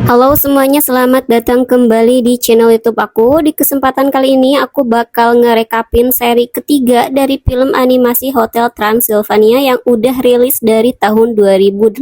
Halo semuanya, selamat datang kembali di channel YouTube aku. Di kesempatan kali ini aku bakal ngerekapin seri ketiga dari film animasi Hotel Transylvania yang udah rilis dari tahun 2018.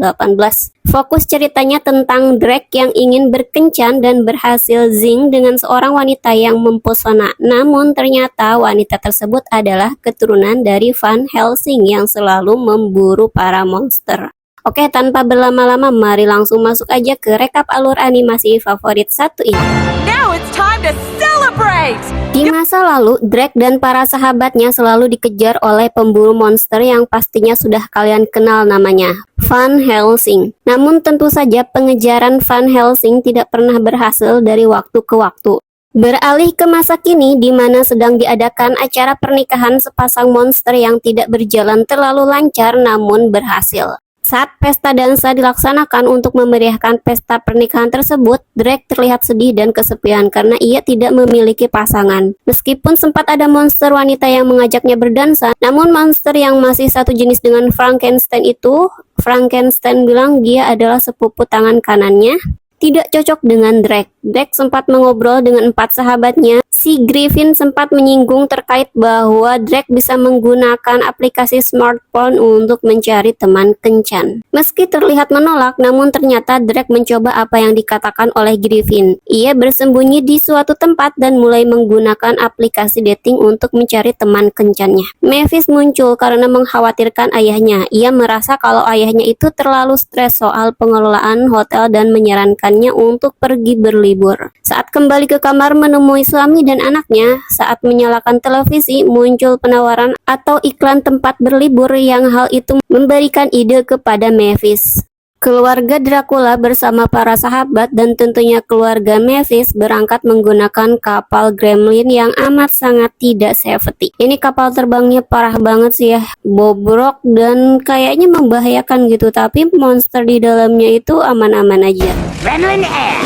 Fokus ceritanya tentang Drake yang ingin berkencan dan berhasil zing dengan seorang wanita yang mempesona. Namun ternyata wanita tersebut adalah keturunan dari Van Helsing yang selalu memburu para monster. Oke, tanpa berlama-lama, mari langsung masuk aja ke rekap alur animasi favorit satu ini. Now it's time to celebrate! Di masa lalu, Drake dan para sahabatnya selalu dikejar oleh pemburu monster yang pastinya sudah kalian kenal namanya, Van Helsing. Namun tentu saja pengejaran Van Helsing tidak pernah berhasil dari waktu ke waktu. Beralih ke masa kini di mana sedang diadakan acara pernikahan sepasang monster yang tidak berjalan terlalu lancar namun berhasil. Saat pesta dansa dilaksanakan untuk memeriahkan pesta pernikahan tersebut, Drake terlihat sedih dan kesepian karena ia tidak memiliki pasangan. Meskipun sempat ada monster wanita yang mengajaknya berdansa, namun monster yang masih satu jenis dengan Frankenstein itu, Frankenstein bilang dia adalah sepupu tangan kanannya, tidak cocok dengan Drake. Drake sempat mengobrol dengan 4 sahabatnya. Si Griffin sempat menyinggung terkait bahwa Drake bisa menggunakan aplikasi smartphone untuk mencari teman kencan. Meski terlihat menolak, namun ternyata Drake mencoba apa yang dikatakan oleh Griffin. Ia bersembunyi di suatu tempat dan mulai menggunakan aplikasi dating untuk mencari teman kencannya. Mavis muncul karena mengkhawatirkan ayahnya. Ia merasa kalau ayahnya itu terlalu stres soal pengelolaan hotel dan menyarankannya untuk pergi berlibur. Saat kembali ke kamar menemui suami dan anaknya, saat menyalakan televisi muncul penawaran atau iklan tempat berlibur yang hal itu memberikan ide kepada Mavis. Keluarga Dracula bersama para sahabat dan tentunya keluarga Mavis berangkat menggunakan kapal Gremlin yang amat sangat tidak safety. Ini kapal terbangnya parah banget sih ya, bobrok dan kayaknya membahayakan gitu, tapi monster di dalamnya itu aman-aman aja. Gremlin Air!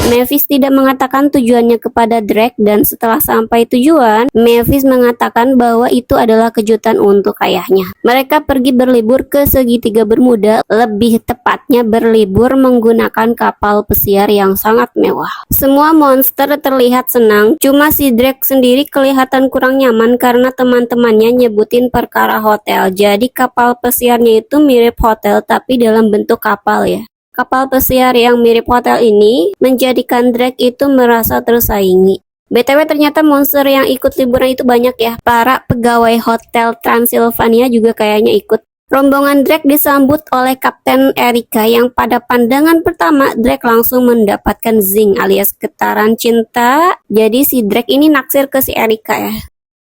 Mavis tidak mengatakan tujuannya kepada Drake dan setelah sampai tujuan, Mavis mengatakan bahwa itu adalah kejutan untuk ayahnya. Mereka pergi berlibur ke segitiga Bermuda, lebih tepatnya berlibur menggunakan kapal pesiar yang sangat mewah. Semua monster terlihat senang, cuma si Drake sendiri kelihatan kurang nyaman karena teman-temannya nyebutin perkara hotel. Jadi kapal pesiarnya itu mirip hotel tapi dalam bentuk kapal ya. Kapal pesiar yang mirip hotel ini menjadikan Drake itu merasa tersaingi. BTW ternyata monster yang ikut liburan itu banyak ya. Para pegawai Hotel Transylvania juga kayaknya ikut. Rombongan Drake disambut oleh Kapten Erika yang pada pandangan pertama Drake langsung mendapatkan zing alias getaran cinta. Jadi si Drake ini naksir ke si Erika ya.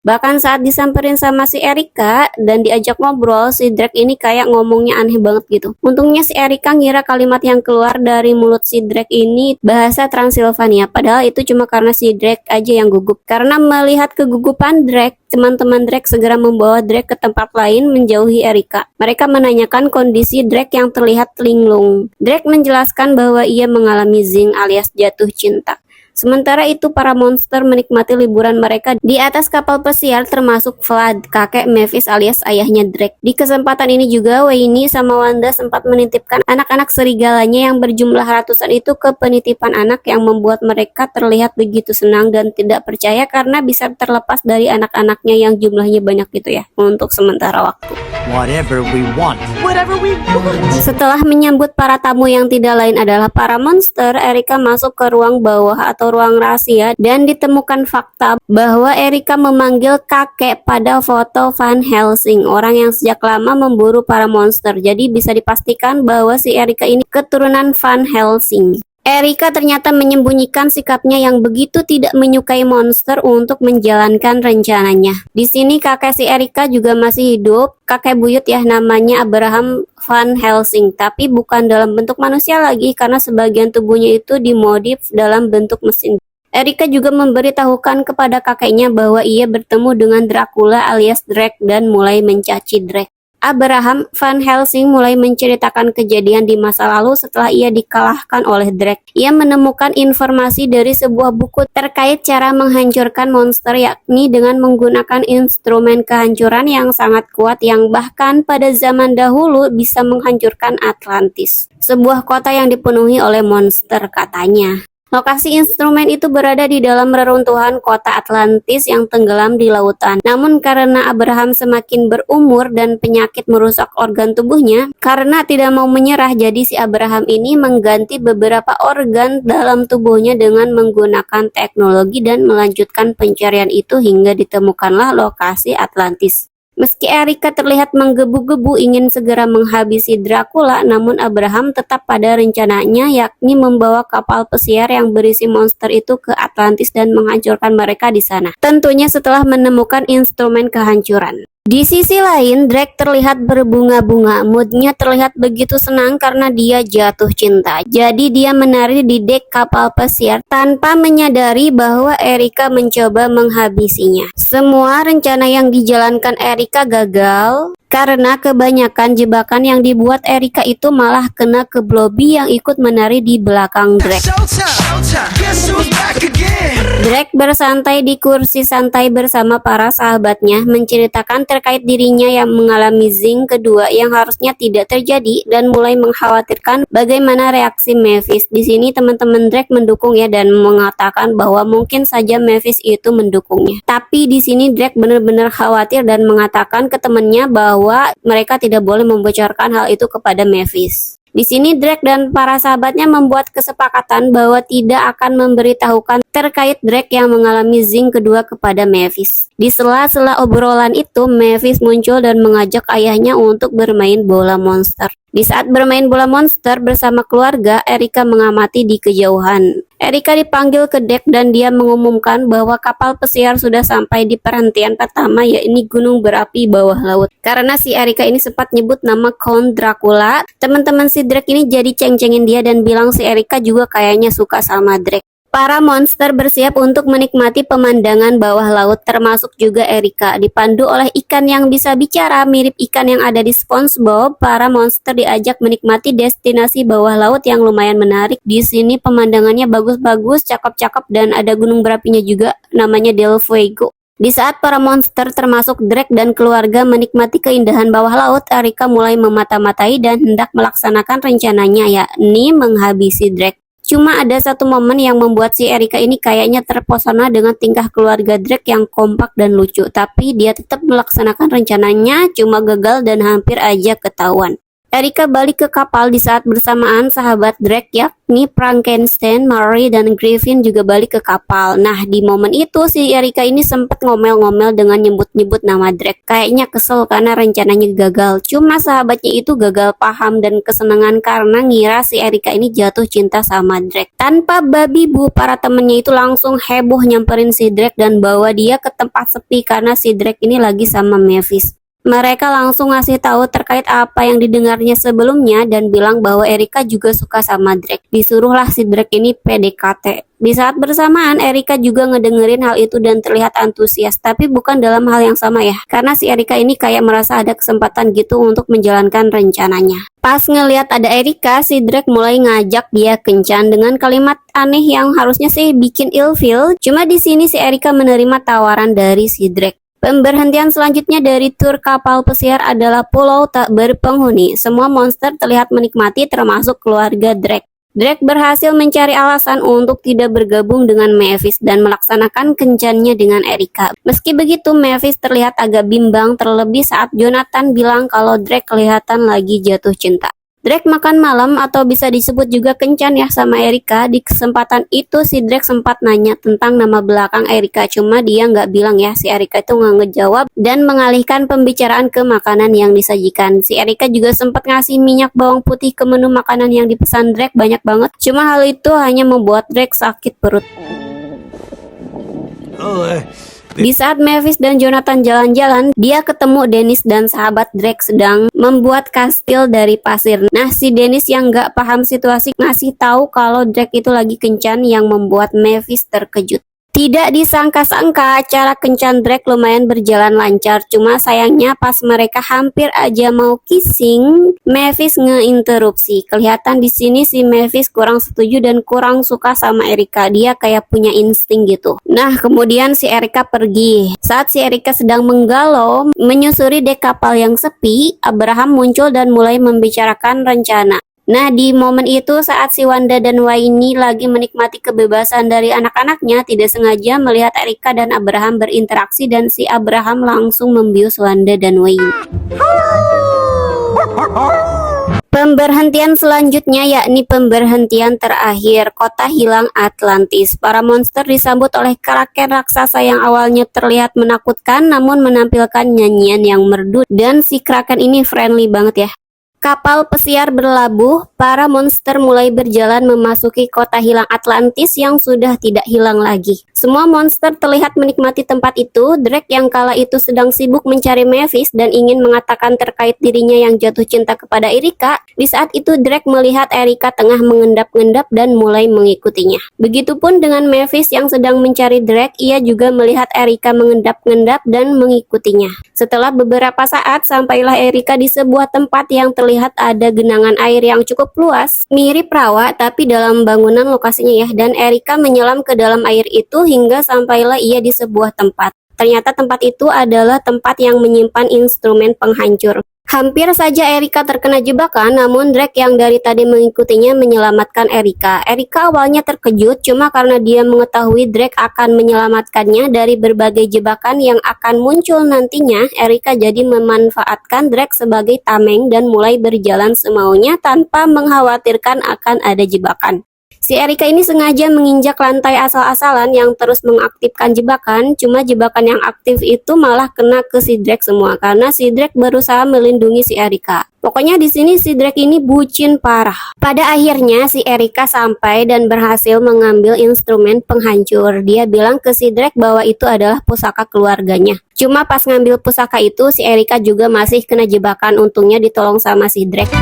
Bahkan saat disamperin sama si Erika dan diajak ngobrol, si Drake ini kayak ngomongnya aneh banget gitu. Untungnya si Erika ngira kalimat yang keluar dari mulut si Drake ini bahasa Transylvania, padahal itu cuma karena si Drake aja yang gugup. Karena melihat kegugupan Drake, teman-teman Drake segera membawa Drake ke tempat lain menjauhi Erika. Mereka menanyakan kondisi Drake yang terlihat linglung. Drake menjelaskan bahwa ia mengalami zing alias jatuh cinta. Sementara itu para monster menikmati liburan mereka di atas kapal pesiar termasuk Vlad, kakek Mavis alias ayahnya Drake. Di kesempatan ini juga Wayne sama Wanda sempat menitipkan anak-anak serigalanya yang berjumlah ratusan itu ke penitipan anak yang membuat mereka terlihat begitu senang dan tidak percaya karena bisa terlepas dari anak-anaknya yang jumlahnya banyak gitu ya untuk sementara waktu. Whatever we want. Whatever we want! Setelah menyambut para tamu yang tidak lain adalah para monster, Erika masuk ke ruang bawah atau ruang rahasia dan ditemukan fakta bahwa Erika memanggil kakek pada foto Van Helsing, orang yang sejak lama memburu para monster. Jadi bisa dipastikan bahwa si Erika ini keturunan Van Helsing. Erika ternyata menyembunyikan sikapnya yang begitu tidak menyukai monster untuk menjalankan rencananya. Di sini kakek si Erika juga masih hidup, kakek buyut ya, namanya Abraham Van Helsing, tapi bukan dalam bentuk manusia lagi karena sebagian tubuhnya itu dimodif dalam bentuk mesin. Erika juga memberitahukan kepada kakeknya bahwa ia bertemu dengan Dracula alias Drake dan mulai mencaci Drake. Abraham Van Helsing mulai menceritakan kejadian di masa lalu setelah ia dikalahkan oleh Drake. Ia menemukan informasi dari sebuah buku terkait cara menghancurkan monster, yakni dengan menggunakan instrumen kehancuran yang sangat kuat yang bahkan pada zaman dahulu bisa menghancurkan Atlantis, sebuah kota yang dipenuhi oleh monster katanya. Lokasi instrumen itu berada di dalam reruntuhan kota Atlantis yang tenggelam di lautan. Namun karena Abraham semakin berumur dan penyakit merusak organ tubuhnya, karena tidak mau menyerah, jadi si Abraham ini mengganti beberapa organ dalam tubuhnya dengan menggunakan teknologi dan melanjutkan pencarian itu hingga ditemukanlah lokasi Atlantis. Meski Erika terlihat menggebu-gebu ingin segera menghabisi Dracula, namun Abraham tetap pada rencananya, yakni membawa kapal pesiar yang berisi monster itu ke Atlantis dan menghancurkan mereka di sana. Tentunya setelah menemukan instrumen kehancuran. Di sisi lain, Drake terlihat berbunga-bunga. Moodnya terlihat begitu senang karena dia jatuh cinta. Jadi dia menari di dek kapal pesiar tanpa menyadari bahwa Erika mencoba menghabisinya. Semua rencana yang dijalankan Erika gagal karena kebanyakan jebakan yang dibuat Erika itu malah kena ke Blobby yang ikut menari di belakang Drake. Drake bersantai di kursi santai bersama para sahabatnya, menceritakan terkait dirinya yang mengalami zing kedua yang harusnya tidak terjadi dan mulai mengkhawatirkan bagaimana reaksi Mavis. Di sini teman-teman Drake mendukung ya dan mengatakan bahwa mungkin saja Mavis itu mendukungnya. Tapi di sini Drake benar-benar khawatir dan mengatakan ke temannya bahwa mereka tidak boleh membocorkan hal itu kepada Mavis. Di sini Drake dan para sahabatnya membuat kesepakatan bahwa tidak akan memberitahukan terkait Drake yang mengalami zing kedua kepada Mavis. Di sela-sela obrolan itu, Mavis muncul dan mengajak ayahnya untuk bermain bola monster. Di saat bermain bola monster bersama keluarga, Erika mengamati di kejauhan. Erika dipanggil ke dek dan dia mengumumkan bahwa kapal pesiar sudah sampai di perhentian pertama, yakni gunung berapi bawah laut. Karena si Erika ini sempat nyebut nama Count Dracula, teman-teman si Drake ini jadi ceng-cengin dia dan bilang si Erika juga kayaknya suka sama Drake. Para monster bersiap untuk menikmati pemandangan bawah laut, termasuk juga Erika. Dipandu oleh ikan yang bisa bicara mirip ikan yang ada di SpongeBob, para monster diajak menikmati destinasi bawah laut yang lumayan menarik. Di sini pemandangannya bagus-bagus, cakep-cakep, dan ada gunung berapinya juga, namanya Del Fuego. Di saat para monster termasuk Drake dan keluarga menikmati keindahan bawah laut, Erika mulai memata-matai dan hendak melaksanakan rencananya, yakni menghabisi Drake. Cuma ada satu momen yang membuat si Erika ini kayaknya terpesona dengan tingkah keluarga Drake yang kompak dan lucu. Tapi dia tetap melaksanakan rencananya, cuma gagal dan hampir aja ketahuan. Erika balik ke kapal di saat bersamaan sahabat Drake yakni Frankenstein, Murray, dan Griffin juga balik ke kapal. Nah, di momen itu si Erika ini sempat ngomel-ngomel dengan nyebut-nyebut nama Drake. Kayaknya kesel karena rencananya gagal. Cuma sahabatnya itu gagal paham dan kesenangan karena ngira si Erika ini jatuh cinta sama Drake. Tanpa babi bu, para temennya itu langsung heboh nyamperin si Drake dan bawa dia ke tempat sepi karena si Drake ini lagi sama Mavis. Mereka langsung ngasih tahu terkait apa yang didengarnya sebelumnya dan bilang bahwa Erika juga suka sama Drake. Disuruhlah si Drake ini PDKT. Di saat bersamaan, Erika juga ngedengerin hal itu dan terlihat antusias, tapi bukan dalam hal yang sama ya. Karena si Erika ini kayak merasa ada kesempatan gitu untuk menjalankan rencananya. Pas ngelihat ada Erika, si Drake mulai ngajak dia kencan dengan kalimat aneh yang harusnya sih bikin ilfeel. Cuma di sini si Erika menerima tawaran dari si Drake. Pemberhentian selanjutnya dari tur kapal pesiar adalah pulau tak berpenghuni. Semua monster terlihat menikmati termasuk keluarga Drake. Drake berhasil mencari alasan untuk tidak bergabung dengan Mavis dan melaksanakan kencannya dengan Erika. Meski begitu, Mavis terlihat agak bimbang terlebih saat Jonathan bilang kalau Drake kelihatan lagi jatuh cinta. Drake makan malam atau bisa disebut juga kencan ya sama Erika. Di kesempatan itu si Drake sempat nanya tentang nama belakang Erika, cuma dia nggak bilang ya, si Erika itu nggak ngejawab dan mengalihkan pembicaraan ke makanan yang disajikan. Si Erika juga sempat ngasih minyak bawang putih ke menu makanan yang dipesan Drake banyak banget, cuma hal itu hanya membuat Drake sakit perut. Di saat Mavis dan Jonathan jalan-jalan, dia ketemu Dennis dan sahabat Drake sedang membuat kastil dari pasir. Nah, si Dennis yang nggak paham situasi ngasih tahu kalau Drake itu lagi kencan yang membuat Mavis terkejut. Tidak disangka-sangka acara kencan Drake lumayan berjalan lancar, cuma sayangnya pas mereka hampir aja mau kissing, Mavis ngeinterupsi. Kelihatan di sini si Mavis kurang setuju dan kurang suka sama Erika. Dia kayak punya insting gitu. Nah, kemudian si Erika pergi. Saat si Erika sedang menggalau, menyusuri dek kapal yang sepi, Abraham muncul dan mulai membicarakan rencana. Nah, di momen itu saat si Wanda dan Wayne lagi menikmati kebebasan dari anak-anaknya, tidak sengaja melihat Erika dan Abraham berinteraksi dan si Abraham langsung membius Wanda dan Wayne. Pemberhentian selanjutnya yakni pemberhentian terakhir, kota hilang Atlantis. Para monster disambut oleh kraken raksasa yang awalnya terlihat menakutkan namun menampilkan nyanyian yang merdu dan si kraken ini friendly banget ya. Kapal pesiar berlabuh, para monster mulai berjalan memasuki kota hilang Atlantis yang sudah tidak hilang lagi. Semua monster terlihat menikmati tempat itu. Drake yang kala itu sedang sibuk mencari Mavis dan ingin mengatakan terkait dirinya yang jatuh cinta kepada Erika. Di saat itu Drake melihat Erika tengah mengendap-endap dan mulai mengikutinya. Begitupun dengan Mavis yang sedang mencari Drake, ia juga melihat Erika mengendap-endap dan mengikutinya. Setelah beberapa saat, sampailah Erika di sebuah tempat yang terlihat ada genangan air yang cukup luas, mirip rawa tapi dalam bangunan lokasinya ya, dan Erika menyelam ke dalam air itu hingga sampailah ia di sebuah tempat. Ternyata tempat itu adalah tempat yang menyimpan instrumen penghancur. Hampir saja Erika terkena jebakan, namun Drake yang dari tadi mengikutinya menyelamatkan Erika. Erika awalnya terkejut, cuma karena dia mengetahui Drake akan menyelamatkannya dari berbagai jebakan yang akan muncul nantinya, Erika jadi memanfaatkan Drake sebagai tameng dan mulai berjalan semaunya tanpa mengkhawatirkan akan ada jebakan. Si Erika ini sengaja menginjak lantai asal-asalan yang terus mengaktifkan jebakan, cuma jebakan yang aktif itu malah kena ke si Drake semua karena si Drake berusaha melindungi si Erika. Pokoknya di sini si Drake ini bucin parah. Pada akhirnya si Erika sampai dan berhasil mengambil instrumen penghancur. Dia bilang ke si Drake bahwa itu adalah pusaka keluarganya. Cuma pas ngambil pusaka itu si Erika juga masih kena jebakan, untungnya ditolong sama si Drake.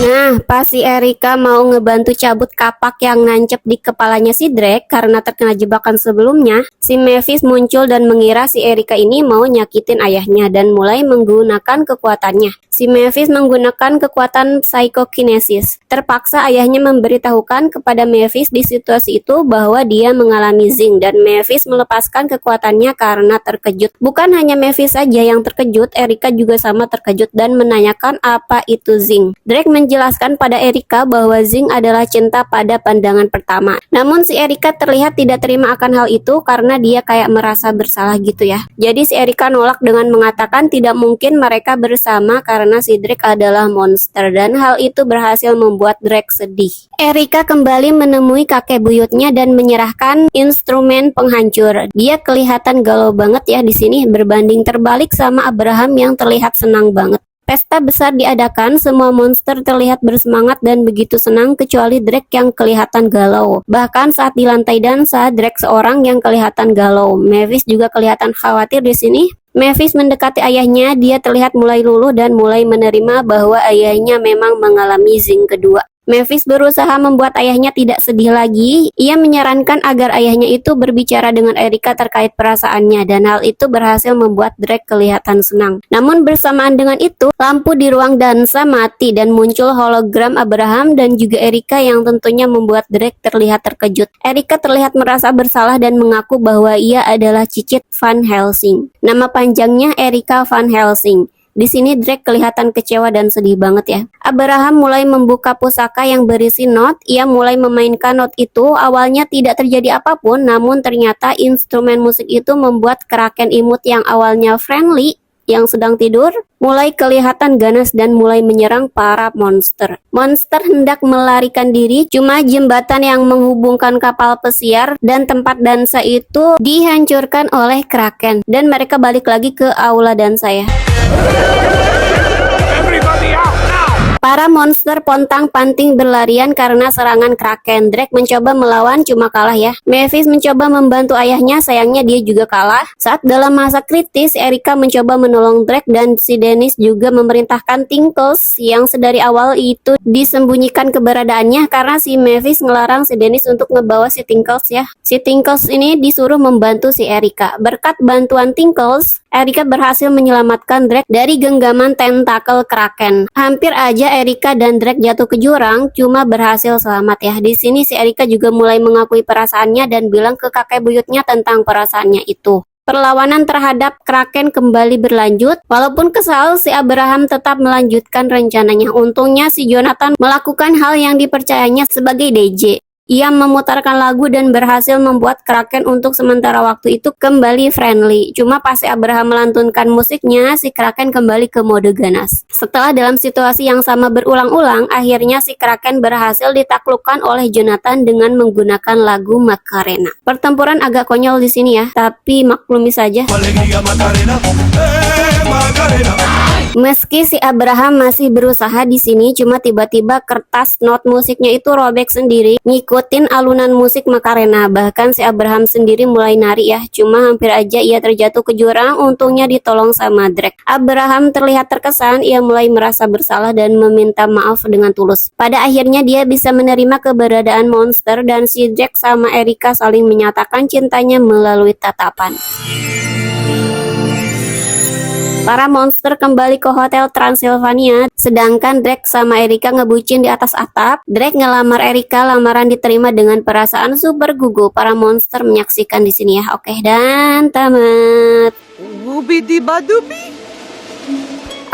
Nah, pas si Erika mau ngebantu cabut kapak yang nancep di kepalanya si Drake karena terkena jebakan sebelumnya, si Mavis muncul dan mengira si Erika ini mau nyakitin ayahnya dan mulai menggunakan kekuatannya. Si Mavis menggunakan kekuatan psychokinesis. Terpaksa ayahnya memberitahukan kepada Mavis di situasi itu bahwa dia mengalami zing dan Mavis melepaskan kekuatannya karena terkejut. Bukan hanya Mavis saja yang terkejut, Erika juga sama terkejut dan menanyakan apa itu zing. Drake menjelaskan pada Erika bahwa zing adalah cinta pada pandangan pertama. Namun si Erika terlihat tidak terima akan hal itu karena dia kayak merasa bersalah gitu ya. Jadi si Erika nolak dengan mengatakan tidak mungkin mereka bersama karena si Drake adalah monster dan hal itu berhasil membuat Drake sedih. Erika kembali menemui kakek buyutnya dan menyerahkan instrumen penghancur. Dia kelihatan galau banget ya di sini berbanding terbalik sama Abraham yang terlihat senang banget. Pesta besar diadakan, semua monster terlihat bersemangat dan begitu senang kecuali Drake yang kelihatan galau. Bahkan saat di lantai dansa, Drake seorang yang kelihatan galau. Mavis juga kelihatan khawatir di sini. Mavis mendekati ayahnya, dia terlihat mulai luluh dan mulai menerima bahwa ayahnya memang mengalami zing kedua. Mavis berusaha membuat ayahnya tidak sedih lagi. Ia menyarankan agar ayahnya itu berbicara dengan Erika terkait perasaannya dan hal itu berhasil membuat Drake kelihatan senang. Namun bersamaan dengan itu, lampu di ruang dansa mati dan muncul hologram Abraham dan juga Erika yang tentunya membuat Drake terlihat terkejut. Erika terlihat merasa bersalah dan mengaku bahwa ia adalah cicit Van Helsing. Nama panjangnya Erika Van Helsing. Di sini Drake kelihatan kecewa dan sedih banget ya. Abraham mulai membuka pusaka yang berisi not. Ia mulai memainkan not itu. Awalnya tidak terjadi apapun, namun ternyata instrumen musik itu membuat kraken imut yang awalnya friendly, yang sedang tidur, mulai kelihatan ganas dan mulai menyerang para monster. Monster hendak melarikan diri, cuma jembatan yang menghubungkan kapal pesiar dan tempat dansa itu dihancurkan oleh kraken dan mereka balik lagi ke aula dansa ya. Para monster pontang-panting berlarian karena serangan Kraken. Drake mencoba melawan, cuma kalah ya. Mavis mencoba membantu ayahnya, sayangnya dia juga kalah. Saat dalam masa kritis, Erika mencoba menolong Drake dan si Dennis juga memerintahkan Tinkles yang sedari awal itu disembunyikan keberadaannya karena si Mavis ngelarang si Dennis untuk ngebawa si Tinkles ya. Si Tinkles ini disuruh membantu si Erika. Berkat bantuan Tinkles, Erika berhasil menyelamatkan Drake dari genggaman tentakel Kraken. Hampir aja Erika dan Drake jatuh ke jurang, cuma berhasil selamat ya. Di sini si Erika juga mulai mengakui perasaannya dan bilang ke kakek buyutnya tentang perasaannya itu. Perlawanan terhadap Kraken kembali berlanjut. Walaupun kesal, si Abraham tetap melanjutkan rencananya. Untungnya si Jonathan melakukan hal yang dipercayanya sebagai DJ. Ia memutarkan lagu dan berhasil membuat Kraken untuk sementara waktu itu kembali friendly. Cuma pas si Abraham melantunkan musiknya, si Kraken kembali ke mode ganas. Setelah dalam situasi yang sama berulang-ulang, akhirnya si Kraken berhasil ditaklukkan oleh Jonathan dengan menggunakan lagu Macarena. Pertempuran agak konyol di sini ya, tapi maklumi saja. Meski si Abraham masih berusaha di sini, cuma tiba-tiba kertas not musiknya itu robek sendiri, ngikutin alunan musik Macarena. Bahkan si Abraham sendiri mulai nari ya, cuma hampir aja ia terjatuh ke jurang, untungnya ditolong sama Drake. Abraham terlihat terkesan, ia mulai merasa bersalah dan meminta maaf dengan tulus. Pada akhirnya dia bisa menerima keberadaan monster dan si Drake sama Erika saling menyatakan cintanya melalui tatapan. Para monster kembali ke Hotel Transylvania, sedangkan Drake sama Erika ngebucin di atas atap. Drake ngelamar Erika, lamaran diterima dengan perasaan super gugup. Para monster menyaksikan di sini ya. Oke, dan tamat. Whoopity-ba-doopy.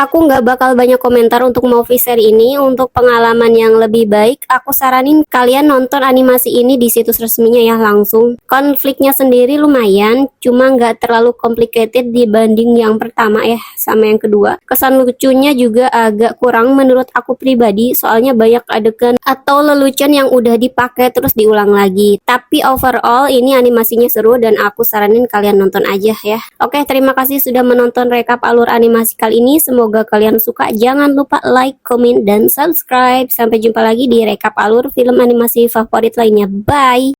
Aku nggak bakal banyak komentar untuk movie seri ini. Untuk pengalaman yang lebih baik, aku saranin kalian nonton animasi ini di situs resminya ya langsung. Konfliknya sendiri lumayan, cuma nggak terlalu complicated dibanding yang pertama ya sama yang kedua. Kesan lucunya juga agak kurang menurut aku pribadi, soalnya banyak adegan atau lelucon yang udah dipakai terus diulang lagi. Tapi overall ini animasinya seru dan aku saranin kalian nonton aja ya. Oke, terima kasih sudah menonton rekap alur animasi kali ini. Semoga kalian suka. Jangan lupa like, komen, dan subscribe. Sampai jumpa lagi di rekap alur film animasi favorit lainnya. Bye!